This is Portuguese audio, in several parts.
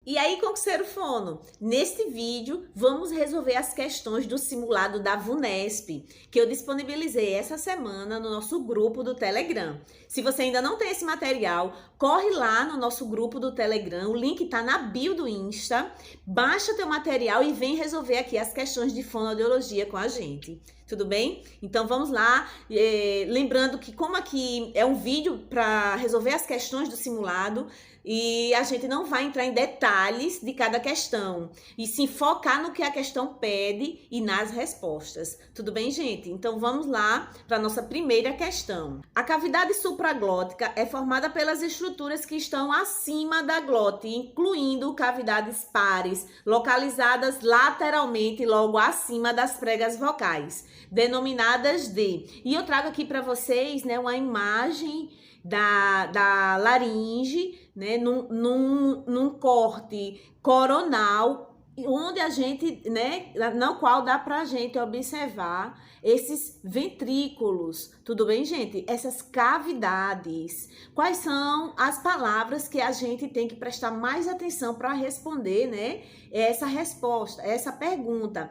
E aí, concurseiro fono, neste vídeo vamos resolver as questões do simulado da VUNESP, que eu disponibilizei essa semana no nosso grupo do Telegram. Se você ainda não tem esse material, corre lá no nosso grupo do Telegram, o link está na bio do Insta, baixa teu material e vem resolver aqui as questões de fonoaudiologia com a gente. Tudo bem? Então vamos lá, lembrando que como aqui é um vídeo para resolver as questões do simulado, e a gente não vai entrar em detalhes de cada questão, e sim focar no que a questão pede e nas respostas. Tudo bem, gente? Então vamos lá para a nossa primeira questão. A cavidade supraglótica é formada pelas estruturas que estão acima da glote, incluindo cavidades pares, localizadas lateralmente logo acima das pregas vocais, denominadas de... E eu trago aqui para vocês, né, uma imagem da laringe, né, num corte coronal, onde a gente, né, no qual dá pra gente observar esses ventrículos. Tudo bem, gente? Essas cavidades. Quais são as palavras que a gente tem que prestar mais atenção para responder, né, essa resposta, essa pergunta?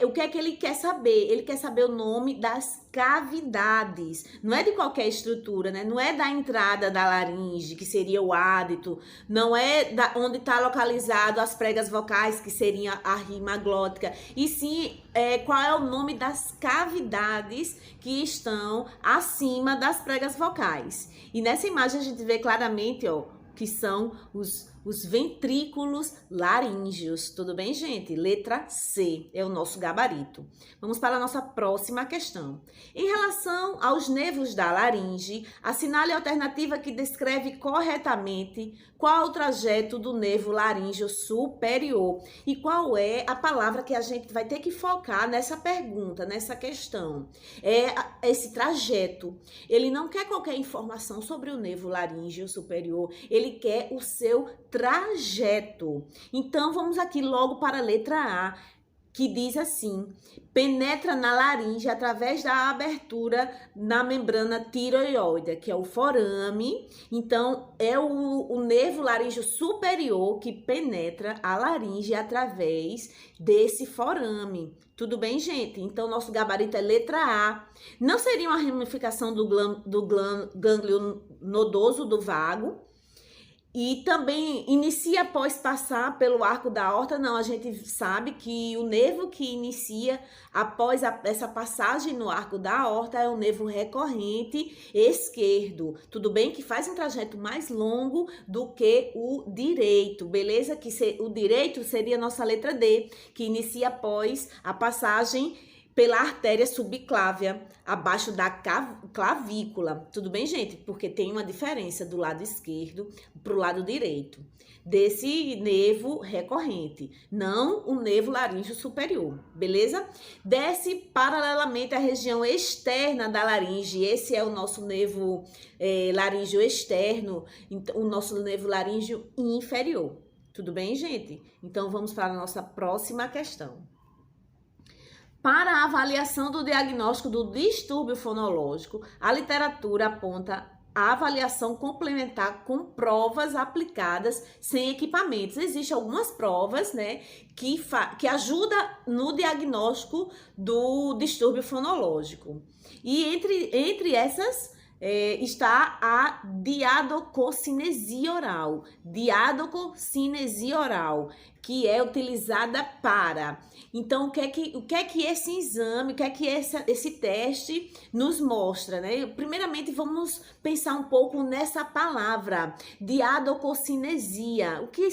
O que é que ele quer saber? Ele quer saber o nome das cavidades. Não é de qualquer estrutura, né? Não é da entrada da laringe, que seria o ádito. Não é onde está localizado as pregas vocais, que seria a rima glótica. E sim, qual é o nome das cavidades que estão acima das pregas vocais. E nessa imagem a gente vê claramente, ó, que são os ventrículos laríngeos. Tudo bem, gente? Letra C é o nosso gabarito. Vamos para a nossa próxima questão. Em relação aos nervos da laringe, assinale a alternativa que descreve corretamente qual o trajeto do nervo laríngeo superior e qual é a palavra que a gente vai ter que focar nessa pergunta, nessa questão. É esse trajeto. Ele não quer qualquer informação sobre o nervo laríngeo superior, ele quer o seu trajeto. Então, vamos aqui logo para a letra A, que diz assim: penetra na laringe através da abertura na membrana tireoide, que é o forame. Então, é o nervo laríngeo superior que penetra a laringe através desse forame. Tudo bem, gente? Então, nosso gabarito é letra A. Não seria uma ramificação do gânglio nodoso do vago. E também inicia após passar pelo arco da aorta. Não, a gente sabe que o nervo que inicia após essa passagem no arco da aorta é o nervo recorrente esquerdo. Tudo bem que faz um trajeto mais longo do que o direito, beleza? O direito seria a nossa letra D, que inicia após a passagem pela artéria subclávia, abaixo da clavícula. Tudo bem, gente? Porque tem uma diferença do lado esquerdo para o lado direito desse nervo recorrente, não o nervo laríngeo superior, beleza? Desce paralelamente à região externa da laringe. Esse é o nosso nervo laríngeo externo, o nosso nervo laríngeo inferior. Tudo bem, gente? Então, vamos para a nossa próxima questão. Para a avaliação do diagnóstico do distúrbio fonológico, a literatura aponta a avaliação complementar com provas aplicadas sem equipamentos. Existem algumas provas, né, que ajudam no diagnóstico do distúrbio fonológico. E entre essas está a diadococinesia oral. Diadococinesia oral, que é utilizada para... Então, o que é que esse exame, o que é que esse teste nos mostra, né? Primeiramente, vamos pensar um pouco nessa palavra, diadococinesia. O que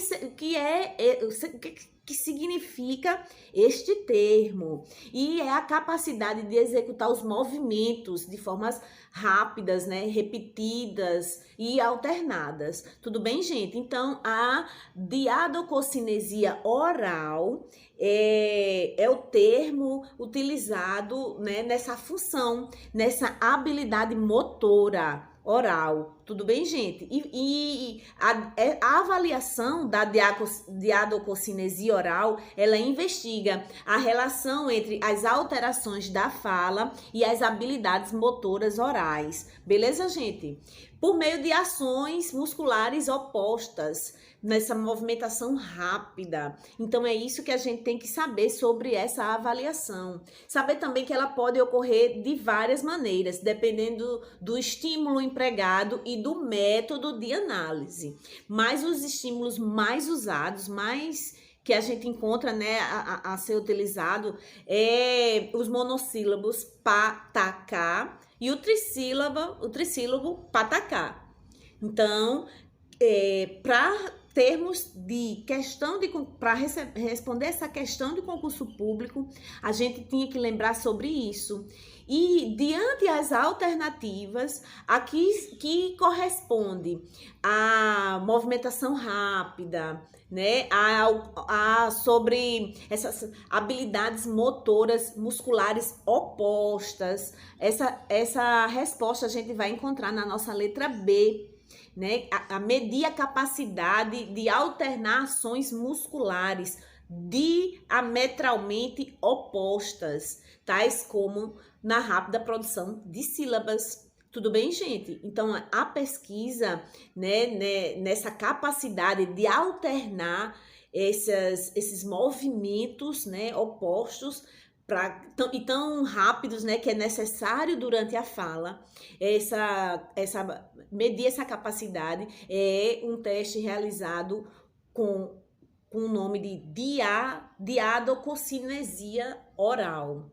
significa este termo? E é a capacidade de executar os movimentos de formas rápidas, né, repetidas e alternadas. Tudo bem, gente? Então, a diadococinesia oral é o termo utilizado, né, nessa função, nessa habilidade motora oral. Tudo bem, gente? E a avaliação da diadococinesia oral, ela investiga a relação entre as alterações da fala e as habilidades motoras orais. Beleza, gente? por meio de ações musculares opostas, nessa movimentação rápida. Então, é isso que a gente tem que saber sobre essa avaliação. Saber também que ela pode ocorrer de várias maneiras, dependendo do estímulo empregado e do método de análise. Mas os estímulos mais usados, mais que a gente encontra, né, a ser utilizado, é os monossílabos patacá e o trissílabo patacá. Então, para termos de questão para responder essa questão de concurso público, a gente tinha que lembrar sobre isso. E diante as alternativas, aqui que corresponde à movimentação rápida, né, sobre essas habilidades motoras musculares opostas, essa resposta a gente vai encontrar na nossa letra B. Né, a medir a capacidade de alternar ações musculares diametralmente opostas, tais como na rápida produção de sílabas. Tudo bem, gente? Então, a pesquisa, né, nessa capacidade de alternar esses movimentos, né, opostos e tão rápidos, né, que é necessário durante a fala, medir essa capacidade é um teste realizado com o nome de diadococinesia oral.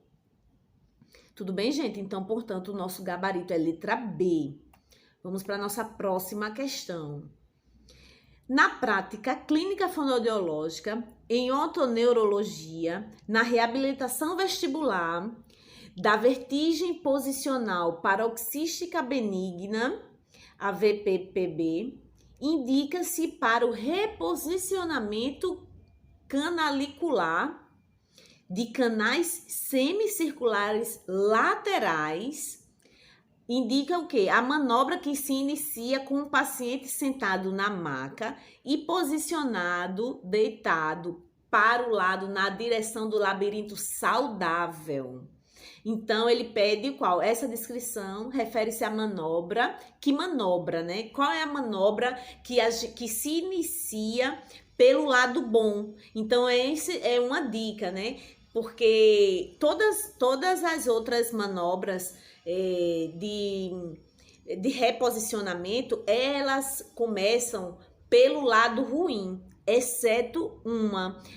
Tudo bem, gente? Então, portanto, o nosso gabarito é letra B. Vamos para a nossa próxima questão. Na prática clínica fonoaudiológica, em otoneurologia, na reabilitação vestibular, da vertigem posicional paroxística benigna, a VPPB, indica-se para o reposicionamento canalicular de canais semicirculares laterais. Indica o quê? A manobra que se inicia com o paciente sentado na maca e posicionado, deitado para o lado na direção do labirinto saudável. Então, ele pede qual? Essa descrição refere-se à manobra. Que manobra, né? Qual é a manobra que se inicia pelo lado bom? Então, esse é uma dica, né? Porque todas as outras manobras de reposicionamento, elas começam pelo lado ruim, exceto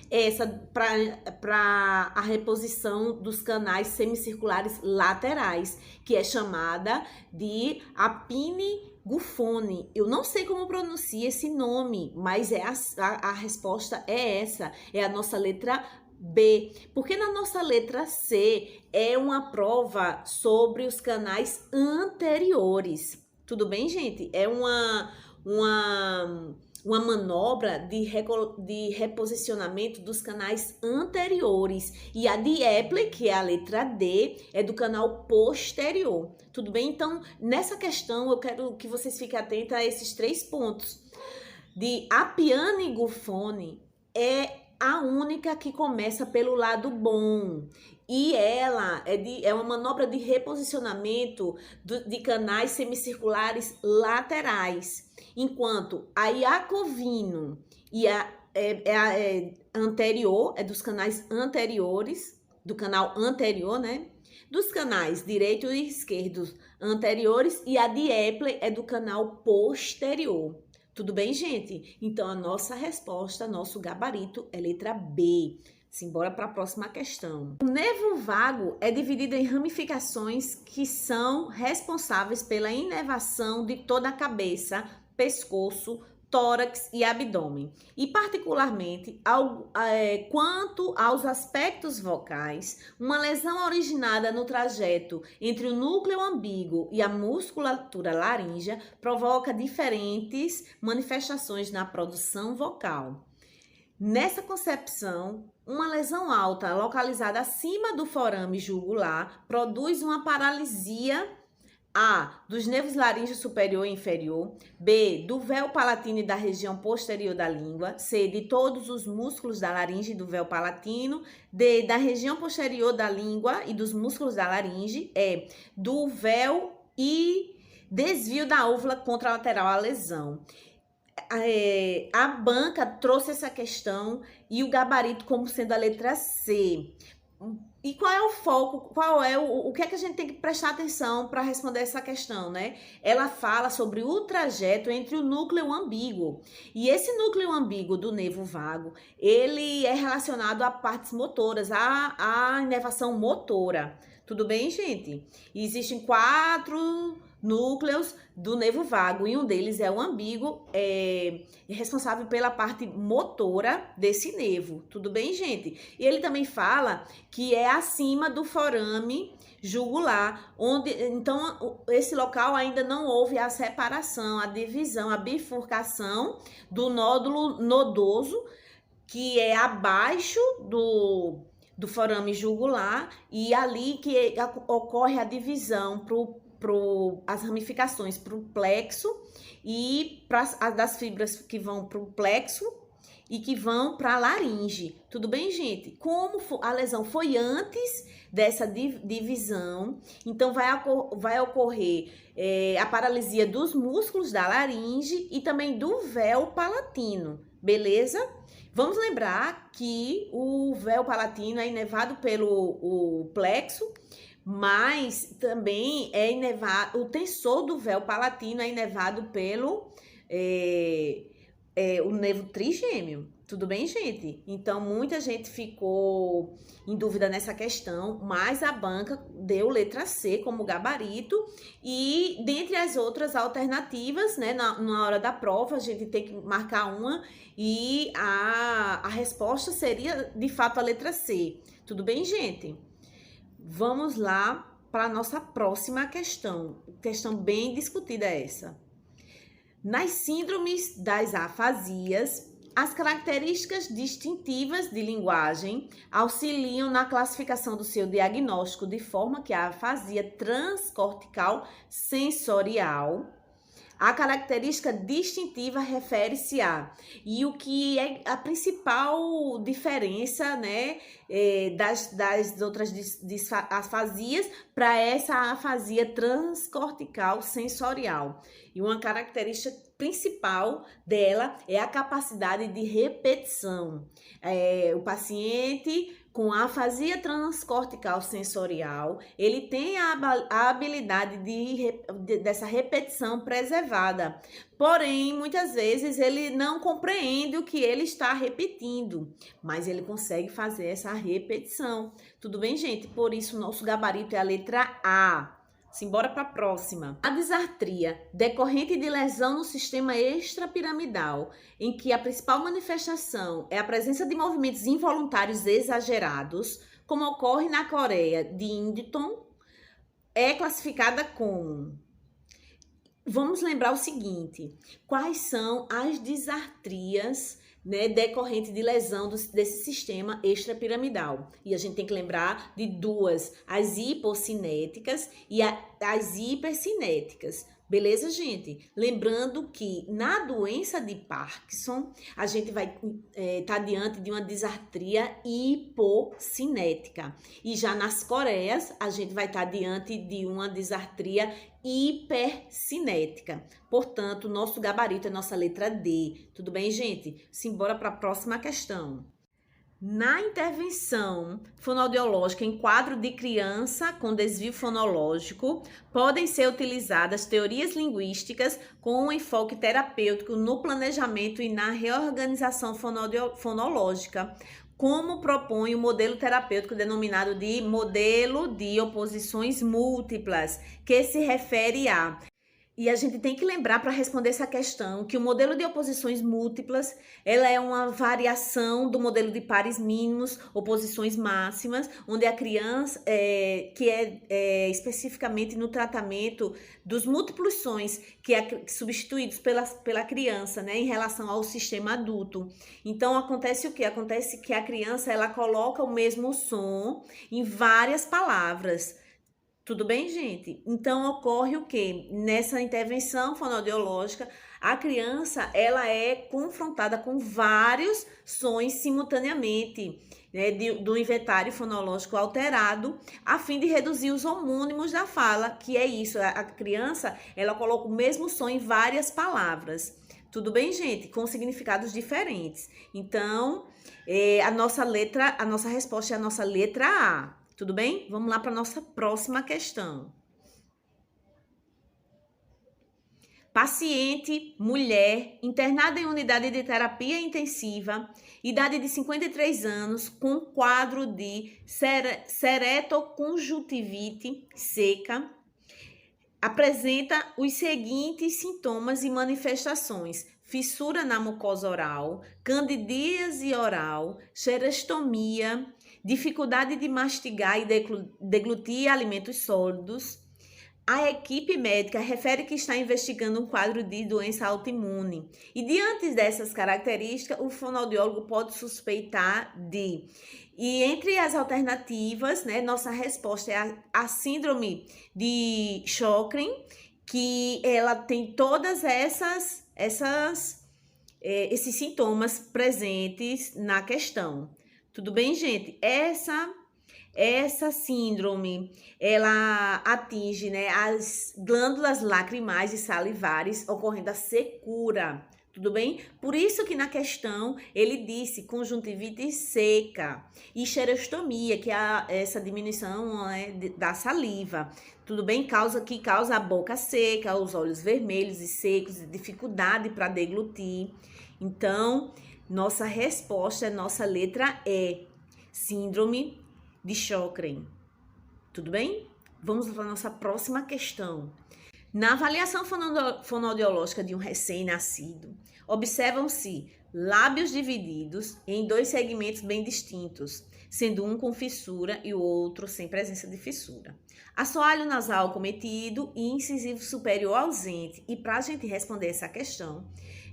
essa para a reposição dos canais semicirculares laterais, que é chamada de apine Gufone. Eu não sei como pronuncia esse nome, mas a resposta é essa, é a nossa letra B, porque na nossa letra C é uma prova sobre os canais anteriores. Tudo bem, gente? É uma manobra de reposicionamento dos canais anteriores. E a de Epley, que é a letra D, é do canal posterior. Tudo bem? Então, nessa questão, eu quero que vocês fiquem atentos a esses 3 pontos. De Appiani Gufone é a única que começa pelo lado bom. E ela é uma manobra de reposicionamento de canais semicirculares laterais. Enquanto a Iacovino e a anterior, é dos canais anteriores, do canal anterior, né? Dos canais direito e esquerdo anteriores, e a de Epley é do canal posterior. Tudo bem, gente? Então, a nossa resposta, nosso gabarito é letra B. Simbora para a próxima questão. O nervo vago é dividido em ramificações que são responsáveis pela inervação de toda a cabeça, pescoço, tórax e abdômen. E, particularmente, quanto aos aspectos vocais, uma lesão originada no trajeto entre o núcleo ambíguo e a musculatura laríngea provoca diferentes manifestações na produção vocal. Nessa concepção, uma lesão alta localizada acima do forame jugular produz uma paralisia A, dos nervos laríngeo superior e inferior, B, do véu palatino e da região posterior da língua, C, de todos os músculos da laringe e do véu palatino, D, da região posterior da língua e dos músculos da laringe, E, do véu e Desvio da úvula contralateral à lesão. A banca trouxe essa questão e o gabarito como sendo a letra C. E qual é o foco, o que é que a gente tem que prestar atenção para responder essa questão, né? Ela fala sobre o trajeto entre o núcleo ambíguo. E esse núcleo ambíguo do nervo vago, ele é relacionado a partes motoras, à inervação motora. Tudo bem, gente? E existem 4 núcleos do nervo vago e um deles é o ambíguo, responsável pela parte motora desse nervo. Tudo bem, gente? E ele também fala que é acima do forame jugular, onde então esse local ainda não houve a separação, a divisão, a bifurcação do nódulo nodoso, que é abaixo do forame jugular, e ali que ocorre a divisão as ramificações para o plexo e das fibras que vão para o plexo e que vão para a laringe. Tudo bem, gente? Como a lesão foi antes dessa divisão, então vai ocorrer a paralisia dos músculos da laringe e também do véu palatino, beleza? Vamos lembrar que o véu palatino é inervado pelo plexo, mas também é inervado, o tensor do véu palatino é inervado pelo o nervo trigêmeo. Tudo bem, gente? Então, muita gente ficou em dúvida nessa questão, mas a banca deu letra C como gabarito e, dentre as outras alternativas, né, na hora da prova, a gente tem que marcar uma e a resposta seria, de fato, a letra C. Tudo bem, gente? Vamos lá para a nossa próxima questão. Questão bem discutida essa. Nas síndromes das afasias, as características distintivas de linguagem auxiliam na classificação do seu diagnóstico, de forma que a afasia transcortical sensorial, a característica distintiva refere-se a, e o que é a principal diferença, né, das outras afasias para essa afasia transcortical sensorial. E uma característica principal dela é a capacidade de repetição. O paciente com a afasia transcortical sensorial, ele tem a habilidade dessa repetição preservada. Porém, muitas vezes ele não compreende o que ele está repetindo, mas ele consegue fazer essa repetição. Tudo bem, gente? Por isso, o nosso gabarito é a letra A. Simbora para a próxima. A disartria, decorrente de lesão no sistema extrapiramidal, em que a principal manifestação é a presença de movimentos involuntários exagerados, como ocorre na Coreia de Indyton, é classificada como... Vamos lembrar o seguinte, quais são as disartrias, né, decorrente de lesão desse sistema extrapiramidal. E a gente tem que lembrar de duas, as hipocinéticas e as hipercinéticas. Beleza, gente? Lembrando que na doença de Parkinson, a gente vai estar diante de uma disartria hipocinética. E já nas Coreias, a gente vai estar diante de uma disartria hipercinética. Portanto, nosso gabarito é nossa letra D. Tudo bem, gente? Simbora para a próxima questão. Na intervenção fonoaudiológica em quadro de criança com desvio fonológico, podem ser utilizadas teorias linguísticas com um enfoque terapêutico no planejamento e na reorganização fonológica, como propõe o modelo terapêutico denominado de modelo de oposições múltiplas, que se refere a... E a gente tem que lembrar para responder essa questão que o modelo de oposições múltiplas, ela é uma variação do modelo de pares mínimos, oposições máximas, onde a criança, que é especificamente no tratamento dos múltiplos sons que é substituídos pela criança, né, em relação ao sistema adulto. Então, acontece o quê? Acontece que a criança, ela coloca o mesmo som em várias palavras. Tudo bem, gente? Então, ocorre o quê? Nessa intervenção fonoaudiológica, A criança, ela é confrontada com vários sons simultaneamente, né, do inventário fonológico alterado, a fim de reduzir os homônimos da fala, que é isso, a criança, ela coloca o mesmo som em várias palavras. Tudo bem, gente? Com significados diferentes. Então, a nossa resposta é a nossa letra A. Tudo bem? Vamos lá para a nossa próxima questão. Paciente, mulher, internada em unidade de terapia intensiva, idade de 53 anos, com quadro de ceratoconjuntivite seca, apresenta os seguintes sintomas e manifestações: fissura na mucosa oral, candidíase oral, xerostomia, dificuldade de mastigar e deglutir alimentos sólidos. A equipe médica refere que está investigando um quadro de doença autoimune. E diante dessas características, o fonoaudiólogo pode suspeitar de... E entre as alternativas, né, nossa resposta é a síndrome de Sjögren, que ela tem todas esses sintomas presentes na questão. Tudo bem, gente? Essa síndrome, ela atinge, né, as glândulas lacrimais e salivares, ocorrendo a secura. Tudo bem? Por isso que na questão ele disse conjuntivite seca e xerostomia, que é essa diminuição, né, da saliva. Tudo bem? Que causa a boca seca, os olhos vermelhos e secos, dificuldade para deglutir. Então, nossa resposta é nossa letra E, síndrome de Sjögren. Tudo bem? Vamos para a nossa próxima questão. Na avaliação fonoaudiológica de um recém-nascido, observam-se lábios divididos em dois segmentos bem distintos, sendo um com fissura e o outro sem presença de fissura. Assoalho nasal cometido e incisivo superior ausente. E para a gente responder essa questão,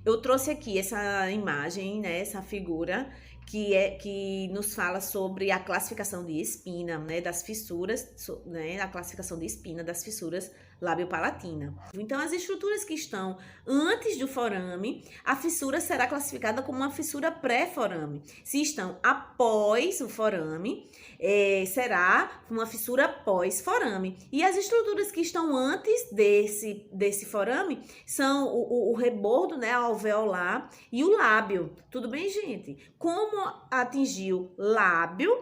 eu trouxe aqui essa imagem, né, essa figura, que nos fala sobre a classificação de espina, né, das fissuras, né, a classificação de espina das fissuras lábio-palatina. Então, as estruturas que estão antes do forame, a fissura será classificada como uma fissura pré-forame. Se estão após o forame, será uma fissura pós-forame. E as estruturas que estão antes desse forame são o rebordo, né, alveolar e o lábio. Tudo bem, gente? Como atingiu lábio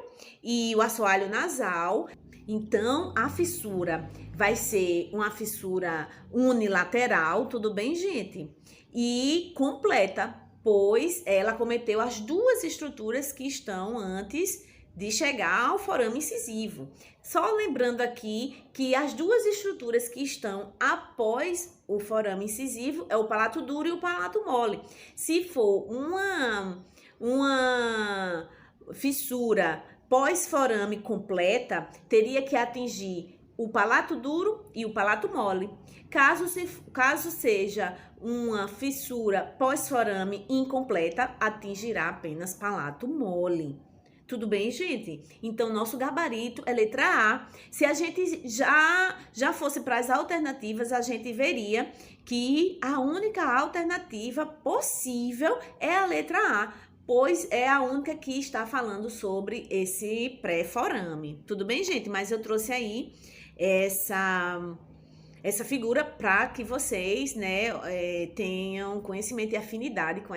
e o assoalho nasal, então a fissura vai ser uma fissura unilateral, tudo bem, gente? E completa, pois ela cometeu as duas estruturas que estão antes de chegar ao forame incisivo. Só lembrando aqui que as duas estruturas que estão após o forame incisivo é o palato duro e o palato mole. Se for uma fissura pós-forame completa, teria que atingir o palato duro e o palato mole. Caso seja uma fissura pós-forame incompleta, atingirá apenas palato mole. Tudo bem, gente? Então, nosso gabarito é letra A. Se a gente já fosse para as alternativas, a gente veria que a única alternativa possível é a letra A, pois é a única que está falando sobre esse pré-forame. Tudo bem, gente? Mas eu trouxe aí essa figura para que vocês, né, tenham conhecimento e afinidade com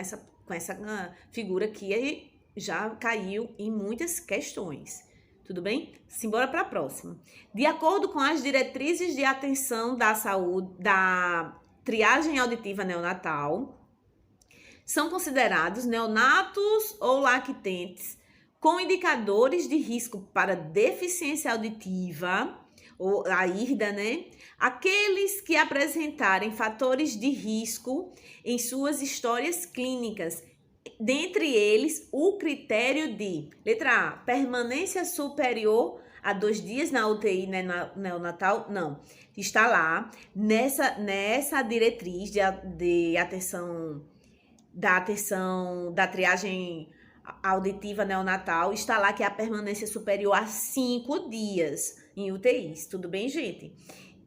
essa figura que já caiu em muitas questões. Tudo bem? Simbora para a próxima. De acordo com as diretrizes de atenção da saúde, da triagem auditiva neonatal, são considerados neonatos ou lactentes com indicadores de risco para deficiência auditiva, ou a IRDA, né? Aqueles que apresentarem fatores de risco em suas histórias clínicas, dentre eles o critério de, letra A, permanência superior a 2 dias na UTI neonatal, não, está lá nessa diretriz de atenção, da triagem auditiva neonatal, está lá que é a permanência superior a 5 dias em UTIs, tudo bem, gente?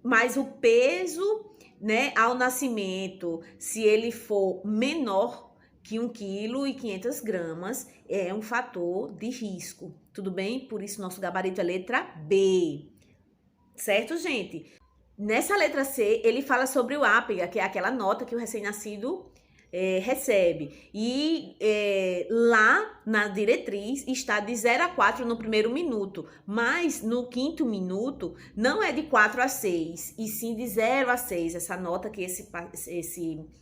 Mas o peso né, ao nascimento, se ele for menor que 1,5 kg, é um fator de risco, tudo bem? Por isso, nosso gabarito é letra B, certo, gente? Nessa letra C, ele fala sobre o APGA, que é aquela nota que o recém-nascido recebe. E lá na diretriz está de 0 a 4 no primeiro minuto, mas no quinto minuto não é de 4 a 6, e sim de 0 a 6. Essa nota que esse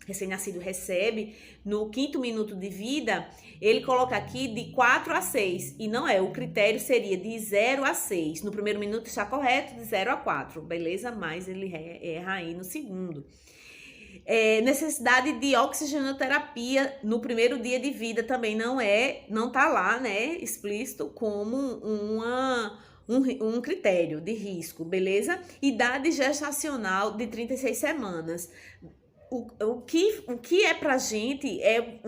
recém-nascido recebe no quinto minuto de vida, ele coloca aqui de 4 a 6, e não é. O critério seria de 0 a 6. No primeiro minuto está correto, de 0 a 4, beleza? Mas ele erra aí no segundo. Necessidade de oxigenoterapia no primeiro dia de vida também não tá lá, né, explícito como um critério de risco, beleza? Idade gestacional de 36 semanas. O que é pra gente é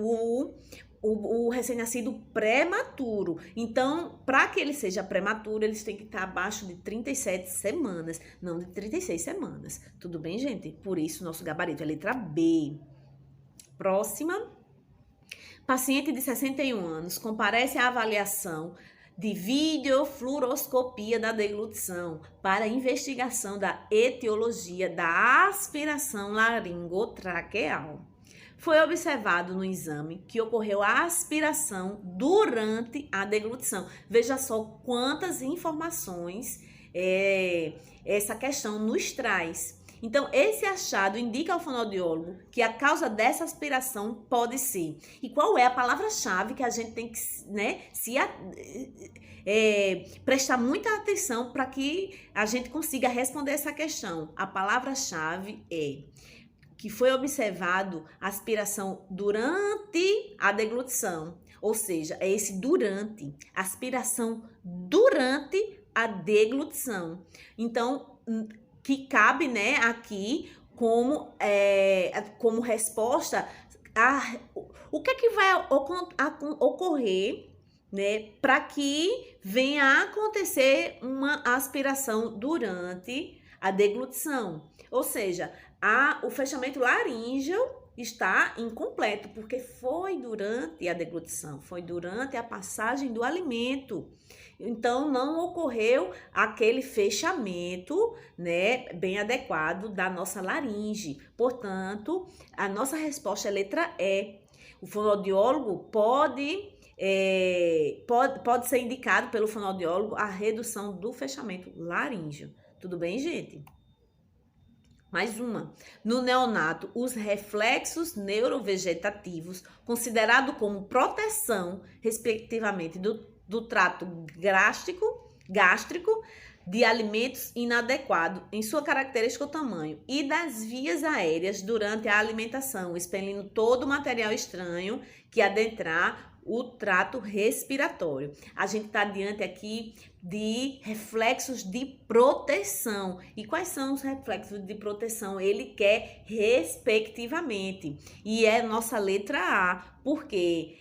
o recém-nascido prematuro. Então, para que ele seja prematuro, eles têm que estar abaixo de 37 semanas, não de 36 semanas. Tudo bem, gente? Por isso, nosso gabarito é letra B. Próxima. Paciente de 61 anos comparece à avaliação de videofluoroscopia da deglutição para investigação da etiologia da aspiração laringotraqueal. Foi observado no exame que ocorreu a aspiração durante a deglutição. Veja só quantas informações essa questão nos traz. Então, esse achado indica ao fonoaudiólogo que a causa dessa aspiração pode ser. E qual é a palavra-chave que a gente tem que, né, prestar muita atenção para que a gente consiga responder essa questão? A palavra-chave é que foi observado a aspiração durante a deglutição, ou seja, é esse durante, aspiração durante a deglutição. Então, que cabe, né, aqui como resposta o que é que vai ocorrer, né, para que venha a acontecer uma aspiração durante a deglutição. Ou seja, o fechamento laríngeo está incompleto, porque foi durante a deglutição, foi durante a passagem do alimento. Então, não ocorreu aquele fechamento, né, bem adequado da nossa laringe. Portanto, a nossa resposta é letra E. O fonoaudiólogo pode ser indicado pelo fonoaudiólogo a redução do fechamento laríngeo. Tudo bem, gente? Mais uma. No neonato, os reflexos neurovegetativos, considerados como proteção, respectivamente, do trato gástrico de alimentos inadequados em sua característica ou tamanho e das vias aéreas durante a alimentação, expelindo todo o material estranho que adentrar o trato respiratório. A gente está diante aqui de reflexos de proteção. E quais são os reflexos de proteção? Ele quer respectivamente. E é nossa letra A, porque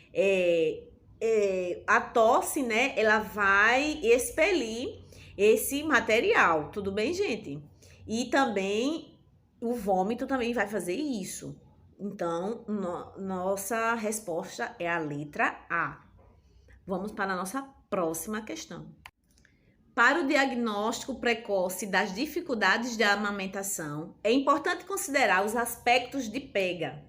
a tosse, né, ela vai expelir esse material. Tudo bem, gente? E também o vômito também vai fazer isso. Então, nossa resposta é a letra A. Vamos para a nossa próxima questão. Para o diagnóstico precoce das dificuldades de amamentação, é importante considerar os aspectos de pega,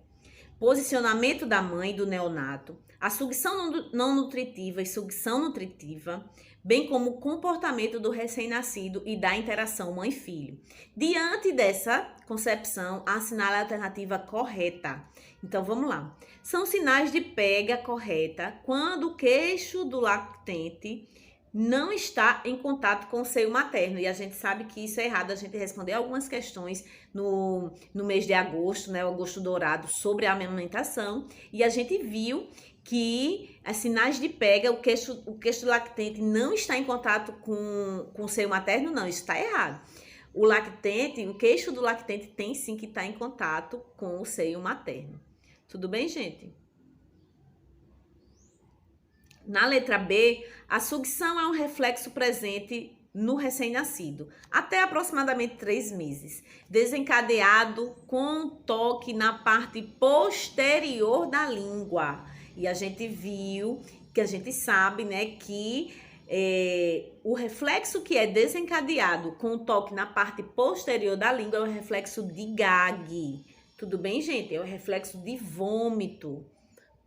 posicionamento da mãe e do neonato, a sucção não nutritiva e sucção nutritiva, bem como o comportamento do recém-nascido e da interação mãe-filho. Diante dessa concepção, assinale a alternativa correta. Então, vamos lá. São sinais de pega correta quando o queixo do lactente não está em contato com o seio materno. E a gente sabe que isso é errado. A gente respondeu algumas questões no mês de agosto, né, o agosto dourado, sobre a amamentação. E a gente viu que as sinais de pega, o queixo do lactente não está em contato com o seio materno, não, isso está errado. O queixo do lactente tem sim que estar em contato com o seio materno. Tudo bem, gente? Na letra B, a sucção é um reflexo presente no recém-nascido, até aproximadamente 3 meses, desencadeado com um toque na parte posterior da língua. E a gente viu, que a gente sabe, né, que o reflexo que é desencadeado com o toque na parte posterior da língua é o reflexo de gag. Tudo bem, gente? É o reflexo de vômito.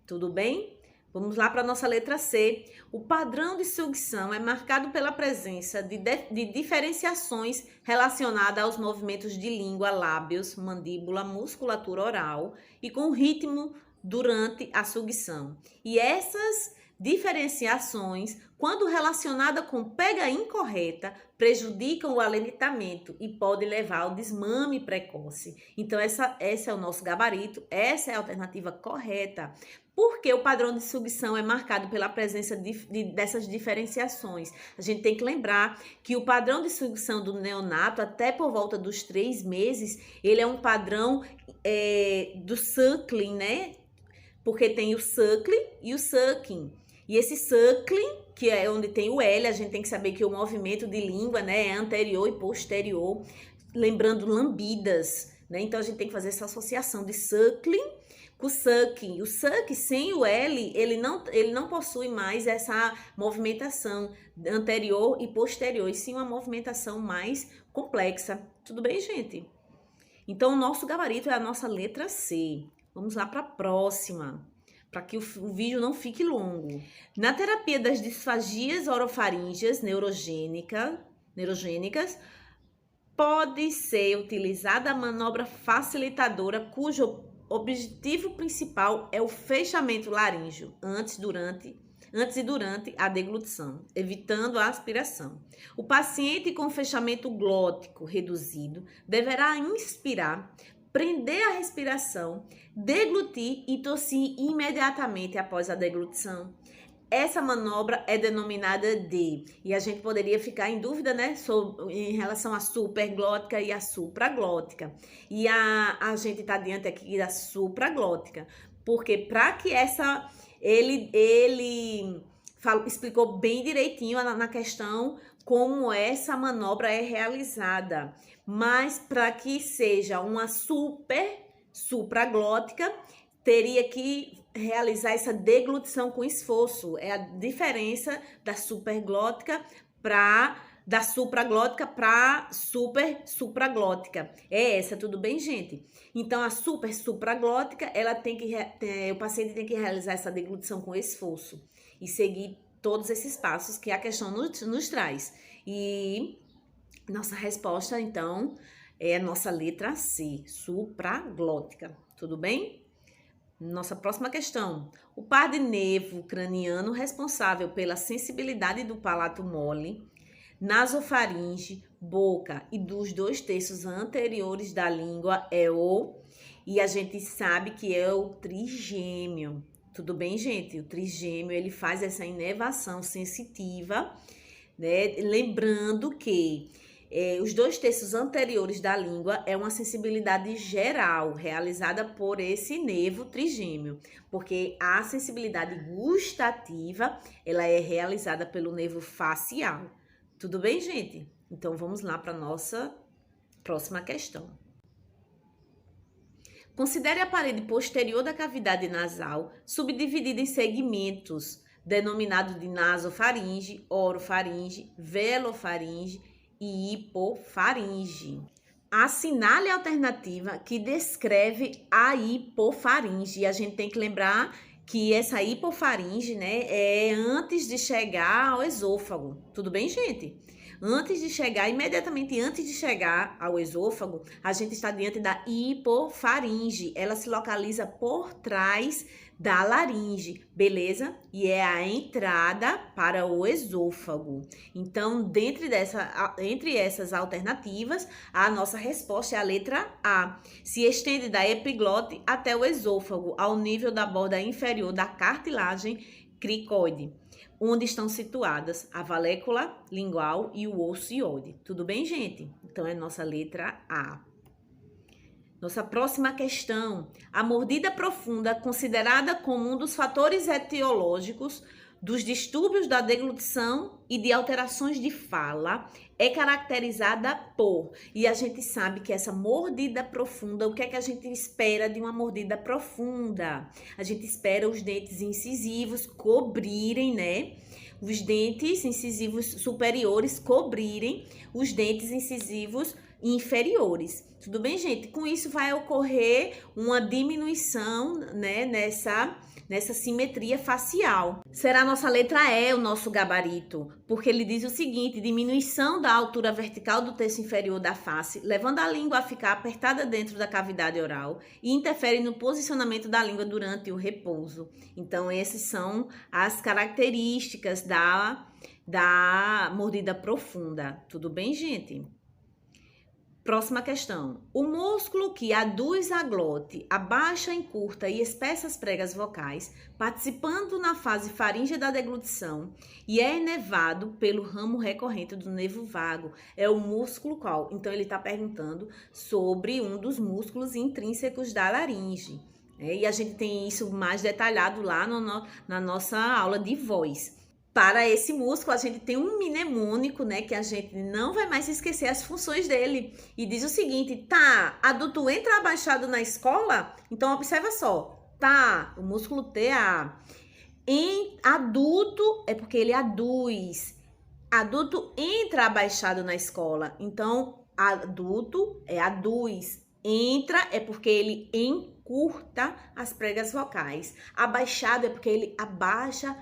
Tudo bem? Vamos lá para a nossa letra C. O padrão de sucção é marcado pela presença de diferenciações relacionadas aos movimentos de língua, lábios, mandíbula, musculatura oral e com ritmo durante a sucção. E essas diferenciações, quando relacionada com pega incorreta, prejudicam o aleitamento e podem levar ao desmame precoce. Então, esse é o nosso gabarito, essa é a alternativa correta. Porque o padrão de sucção é marcado pela presença dessas diferenciações. A gente tem que lembrar que o padrão de sucção do neonato, até por volta dos 3 meses, ele é um padrão do suckling, né? Porque tem o suckling e o sucking. E esse suckling, que é onde tem o L, a gente tem que saber que o movimento de língua, né, é anterior e posterior, lembrando lambidas, né? Então, a gente tem que fazer essa associação de suckling com o sucking. O suck sem o L, ele não possui mais essa movimentação anterior e posterior, e sim uma movimentação mais complexa. Tudo bem, gente? Então, o nosso gabarito é a nossa letra C. Vamos lá para a próxima, para que o vídeo não fique longo. Na terapia das disfagias orofaríngeas neurogênicas, pode ser utilizada a manobra facilitadora, cujo objetivo principal é o fechamento laríngeo antes e durante a deglutição, evitando a aspiração. O paciente com fechamento glótico reduzido deverá inspirar, prender a respiração, deglutir e tossir imediatamente após a deglutição. Essa manobra é denominada de, e a gente poderia ficar em dúvida, né, em relação à superglótica e à supraglótica. E a gente está diante aqui da supraglótica, porque para que ele explicou bem direitinho na questão como essa manobra é realizada. Mas para que seja uma supraglótica, teria que realizar essa deglutição com esforço. É a diferença da superglótica da supraglótica para supraglótica. É essa, tudo bem, gente? Então, a supraglótica, o paciente tem que realizar essa deglutição com esforço e seguir todos esses passos que a questão nos traz. E nossa resposta, então, é a nossa letra C, supraglótica. Tudo bem? Nossa próxima questão. O par de nervo craniano responsável pela sensibilidade do palato mole, nasofaringe, boca e dos 2/3 anteriores da língua e a gente sabe que é o trigêmeo. Tudo bem, gente? O trigêmeo, ele faz essa inervação sensitiva, né? Lembrando que os 2/3 anteriores da língua é uma sensibilidade geral, realizada por esse nervo trigêmeo, porque a sensibilidade gustativa, ela é realizada pelo nervo facial. Tudo bem, gente? Então, vamos lá para a nossa próxima questão. Considere a parede posterior da cavidade nasal, subdividida em segmentos, denominados de nasofaringe, orofaringe, velofaringe e hipofaringe. Assinale a alternativa que descreve a hipofaringe. E a gente tem que lembrar que essa hipofaringe, né, é antes de chegar ao esôfago. Tudo bem, gente? Imediatamente antes de chegar ao esôfago, a gente está diante da hipofaringe. Ela se localiza por trás da laringe, beleza? E é a entrada para o esôfago. Então, entre essas alternativas, a nossa resposta é a letra A. Se estende da epiglote até o esôfago, ao nível da borda inferior da cartilagem cricoide, onde estão situadas a valécula lingual e o osso iode. Tudo bem, gente? Então, é nossa letra A. Nossa próxima questão. A mordida profunda, considerada como um dos fatores etiológicos dos distúrbios da deglutição e de alterações de fala é caracterizada por, e a gente sabe que essa mordida profunda, o que é que a gente espera de uma mordida profunda? A gente espera os dentes incisivos cobrirem, né? Os dentes incisivos superiores cobrirem os dentes incisivos inferiores. Tudo bem, gente? Com isso vai ocorrer uma diminuição, né, nessa simetria facial. Será a nossa letra E, o nosso gabarito, porque ele diz o seguinte: diminuição da altura vertical do terço inferior da face, levando a língua a ficar apertada dentro da cavidade oral e interfere no posicionamento da língua durante o repouso. Então, essas são as características da mordida profunda. Tudo bem, gente? Próxima questão. O músculo que aduz a glote, abaixa, encurta e espessa as pregas vocais, participando na fase faríngea da deglutição e é inervado pelo ramo recorrente do nervo vago. É o músculo qual? Então, ele está perguntando sobre um dos músculos intrínsecos da laringe. E a gente tem isso mais detalhado lá na nossa aula de voz. Para esse músculo, a gente tem um mnemônico, né, que a gente não vai mais esquecer as funções dele. E diz o seguinte: tá, adulto entra abaixado na escola? Então, observa só. Tá, o músculo TA. Em adulto, é porque ele aduz. Adulto entra abaixado na escola. Então, adulto é aduz. Entra é porque ele encurta as pregas vocais. Abaixado é porque ele abaixa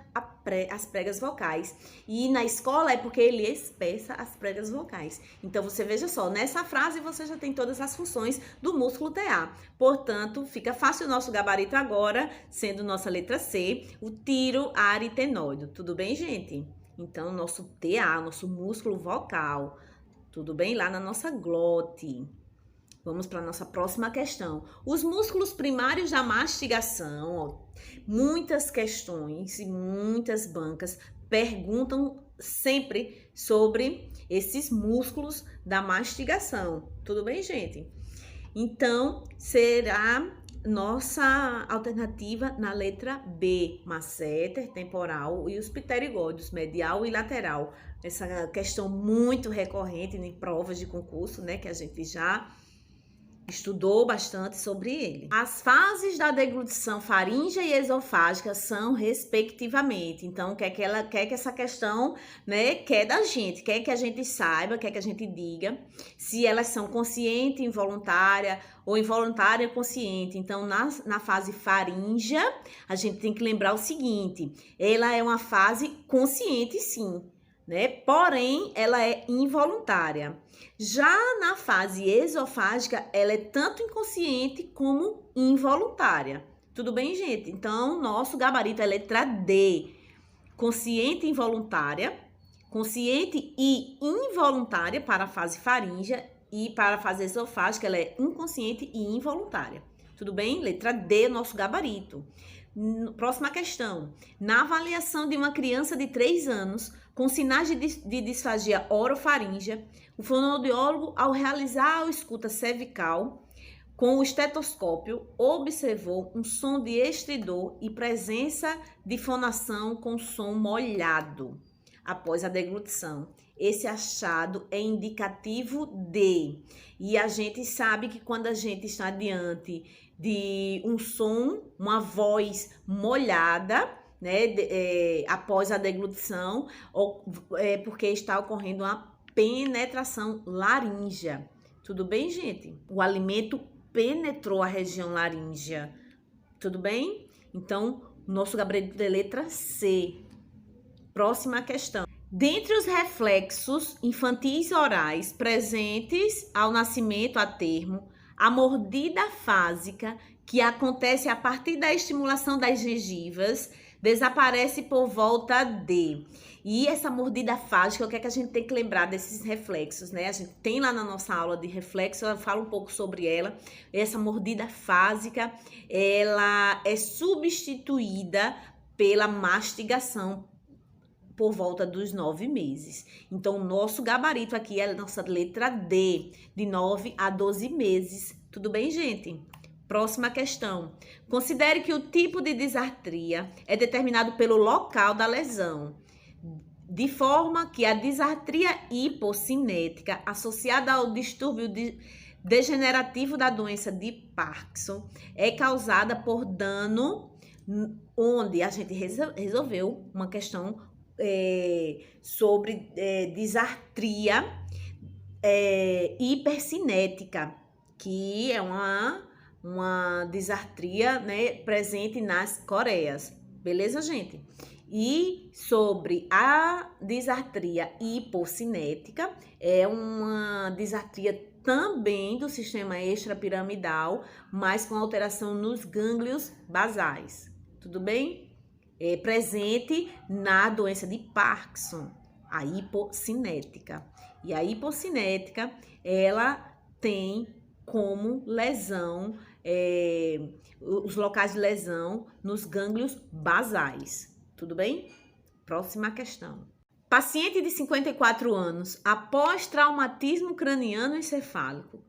as pregas vocais. E na escola é porque ele espessa as pregas vocais. Então, você veja só, nessa frase você já tem todas as funções do músculo TA. Portanto, fica fácil o nosso gabarito agora, sendo nossa letra C, o tiroaritenoide. Tudo bem, gente? Então, nosso TA, nosso músculo vocal. Tudo bem? Lá na nossa glote. Vamos para a nossa próxima questão. Os músculos primários da mastigação, ó, muitas questões e muitas bancas perguntam sempre sobre esses músculos da mastigação. Tudo bem, gente? Então, será nossa alternativa na letra B, masseter, temporal e os pterigóides, medial e lateral. Essa questão muito recorrente em provas de concurso, né, que a gente já estudou bastante sobre ele. As fases da deglutição faríngea e esofágica são respectivamente. Então, quer que essa questão, né, quer da gente, quer que a gente saiba, quer que a gente diga se elas são consciente, involuntária ou involuntária consciente. Então, na fase faríngea, a gente tem que lembrar o seguinte: ela é uma fase consciente, sim, né? Porém, ela é involuntária. Já na fase esofágica, ela é tanto inconsciente como involuntária. Tudo bem, gente? Então, nosso gabarito é letra D. Consciente e involuntária, consciente e involuntária para a fase faríngea, e para a fase esofágica, ela é inconsciente e involuntária. Tudo bem? Letra D, nosso gabarito. Próxima questão. Na avaliação de uma criança de 3 anos com sinais de disfagia orofaríngea, o fonoaudiólogo, ao realizar a escuta cervical com o estetoscópio, observou um som de estridor e presença de fonação com som molhado após a deglutição. Esse achado é indicativo de... E a gente sabe que quando a gente está diante de um som, uma voz molhada, né, após a deglutição, porque está ocorrendo uma penetração laríngea. Tudo bem, gente? O alimento penetrou a região laríngea. Tudo bem? Então, nosso gabarito é letra C. Próxima questão. Dentre os reflexos infantis orais presentes ao nascimento a termo, a mordida fásica, que acontece a partir da estimulação das gengivas, desaparece por volta de... E essa mordida fágica, o que é que a gente tem que lembrar desses reflexos, né? A gente tem lá na nossa aula de reflexo, eu falo um pouco sobre ela. Essa mordida fásica, ela é substituída pela mastigação por volta dos 9 meses. Então, o nosso gabarito aqui é a nossa letra D, de 9 a 12 meses. Tudo bem, gente? Próxima questão. Considere que o tipo de disartria é determinado pelo local da lesão, de forma que a disartria hipocinética associada ao distúrbio degenerativo da doença de Parkinson é causada por dano, onde a gente resolveu uma questão sobre disartria hipercinética, que é uma disartria, né, presente nas Coreias. Beleza, gente? E sobre a disartria hipocinética, é uma disartria também do sistema extrapiramidal, mas com alteração nos gânglios basais. Tudo bem? É presente na doença de Parkinson, a hipocinética. E a hipocinética, ela tem como lesão, os locais de lesão nos gânglios basais. Tudo bem? Próxima questão. Paciente de 54 anos, após traumatismo craniano encefálico,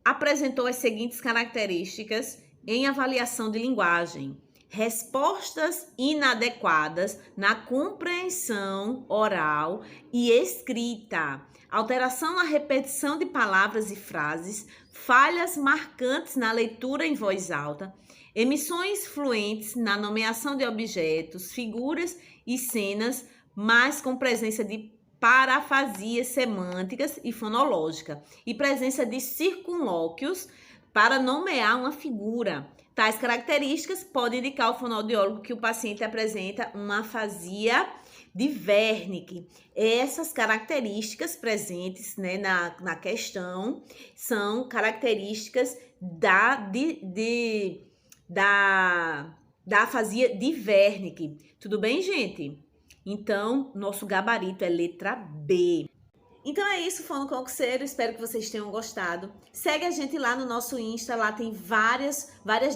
apresentou as seguintes características em avaliação de linguagem: respostas inadequadas na compreensão oral e escrita, alteração na repetição de palavras e frases, falhas marcantes na leitura em voz alta, emissões fluentes na nomeação de objetos, figuras e cenas, mas com presença de parafasias semânticas e fonológica, e presença de circunlóquios para nomear uma figura. Tais características podem indicar ao fonoaudiólogo que o paciente apresenta uma afasia de Wernicke. Essas características presentes, né, na questão são características da afasia de Wernicke. Tudo bem, gente? Então, nosso gabarito é letra B. Então é isso, fonoconcurseiro, espero que vocês tenham gostado. Segue a gente lá no nosso Insta, lá tem várias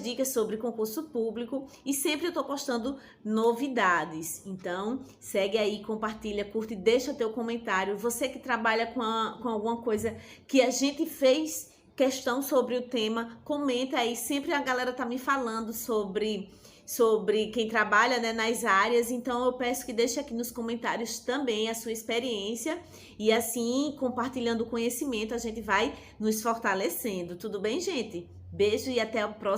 dicas sobre concurso público e sempre eu tô postando novidades. Então, segue aí, compartilha, curte, deixa teu comentário. Você que trabalha com alguma coisa que a gente fez questão sobre o tema, comenta aí. Sempre a galera tá me falando sobre quem trabalha, né, nas áreas, então eu peço que deixe aqui nos comentários também a sua experiência e assim, compartilhando o conhecimento, a gente vai nos fortalecendo. Tudo bem, gente? Beijo e até o próximo.